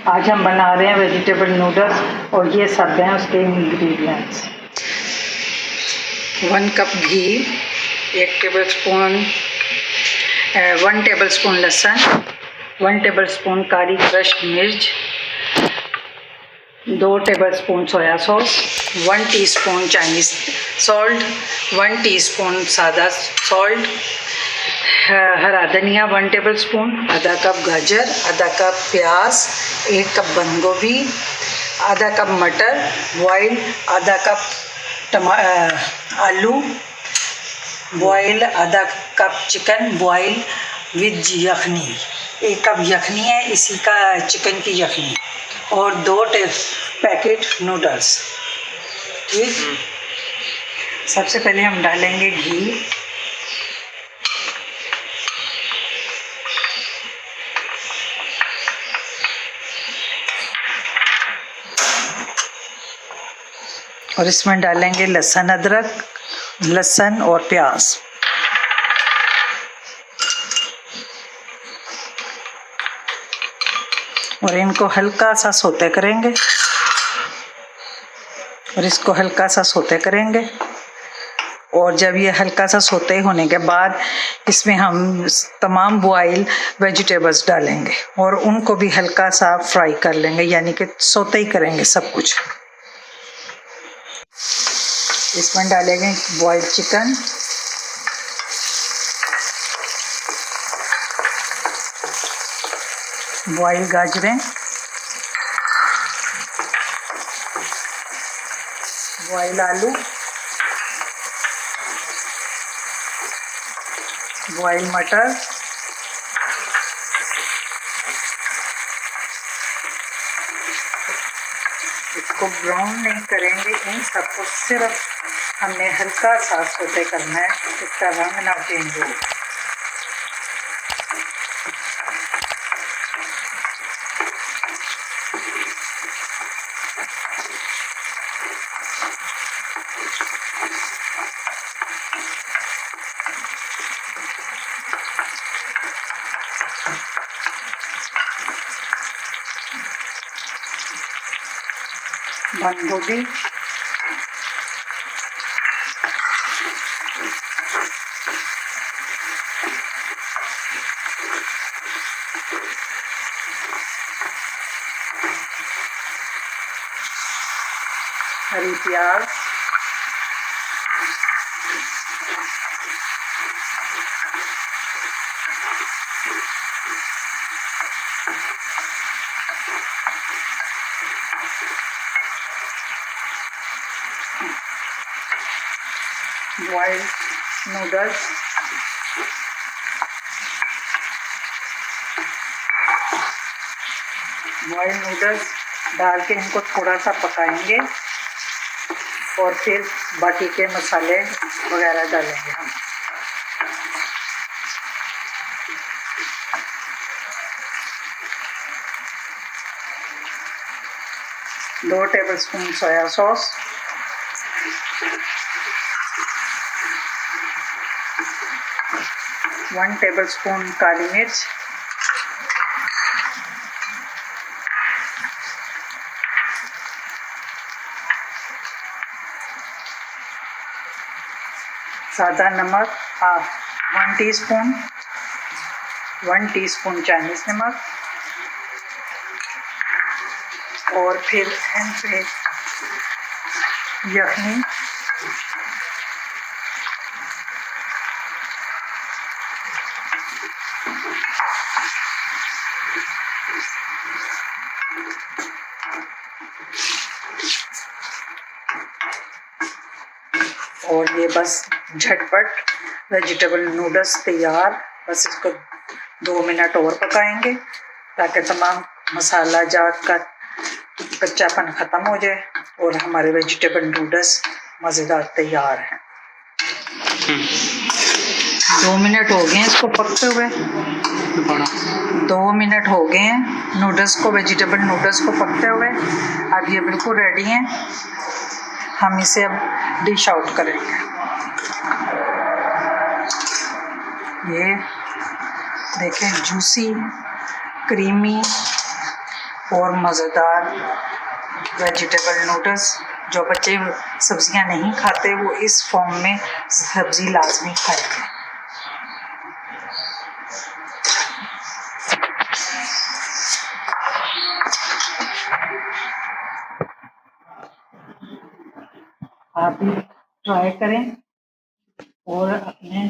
आज हम बना रहे हैं वेजिटेबल नूडल्स और ये सब हैं उसके इंग्रेडिएंट्स। 1 कप घी, 1 टेबलस्पून लहसुन, 1 टेबलस्पून काली क्रश्ड मिर्च, 2 tablespoon soya sauce, 1 teaspoon Chinese salt, 1 teaspoon सादा सॉल्ट, हरा धनिया 1 टेबलस्पून, आधा कप गाजर, आधा कप प्याज, 1 कप बंद गोभी, आधा कप मटर बॉयल, आधा कप आलू बॉयल, आधा कप चिकन बॉयल विद यखनी। 1 कप यखनी है, इसी का चिकन की यखनी, और 2 पैकेट नूडल्स। ठीक, सबसे पहले हम डालेंगे घी। और इसमें डालेंगे लहसुन और प्याज। और इनको हल्का सा सोते करेंगे और इसको हल्का सा सोते करेंगे। और जब ये हल्का सा सोते होने के बाद इसमें हम तमाम बॉयल वेजिटेबल्स डालेंगे और उनको भी हल्का सा फ्राई कर लेंगे, यानी कि सोते ही करेंगे सब कुछ। इसमें डालेंगे बॉइल्ड चिकन, बॉइल्ड गाजरें, बॉइल्ड आलू, बॉइल्ड मटर, इसको ब्राउन नहीं करेंगे, इन सबको सिर्फ हमने हल्का सा सोते करना है, इसका रंग ना चेंज हो। बंद गोभी, हरी प्याज, बॉइल्ड नूडल्स, डाल के इनको थोड़ा सा पकाएंगे और फिर बाकी के मसाले वगैरह डालेंगे हम। दो टेबलस्पून सोया सॉस, 1 टेबलस्पून काली मिर्च, सादा नमक 1 टीस्पून चाइनीज नमक, और फिर इन पे यखनी, और ये बस झटपट वेजिटेबल नूडल्स तैयार। बस इसको 2 मिनट और पकाएंगे ताकि तमाम मसाला जात का कच्चापन ख़त्म हो जाए और हमारे वेजिटेबल नूडल्स मज़ेदार तैयार हैं। 2 मिनट हो गए हैं इसको पकते हुए, 2 मिनट हो गए हैं नूडल्स को, वेजिटेबल नूडल्स को पकते हुए। अब ये बिल्कुल रेडी हैं, हम इसे अब डिश आउट करेंगे। ये देखें, जूसी, क्रीमी और मज़ेदार वेजिटेबल नूडल्स। जो बच्चे सब्जियां नहीं खाते वो इस फॉर्म में सब्जी लाजमी खाएंगे। आप भी ट्राई करें और अपने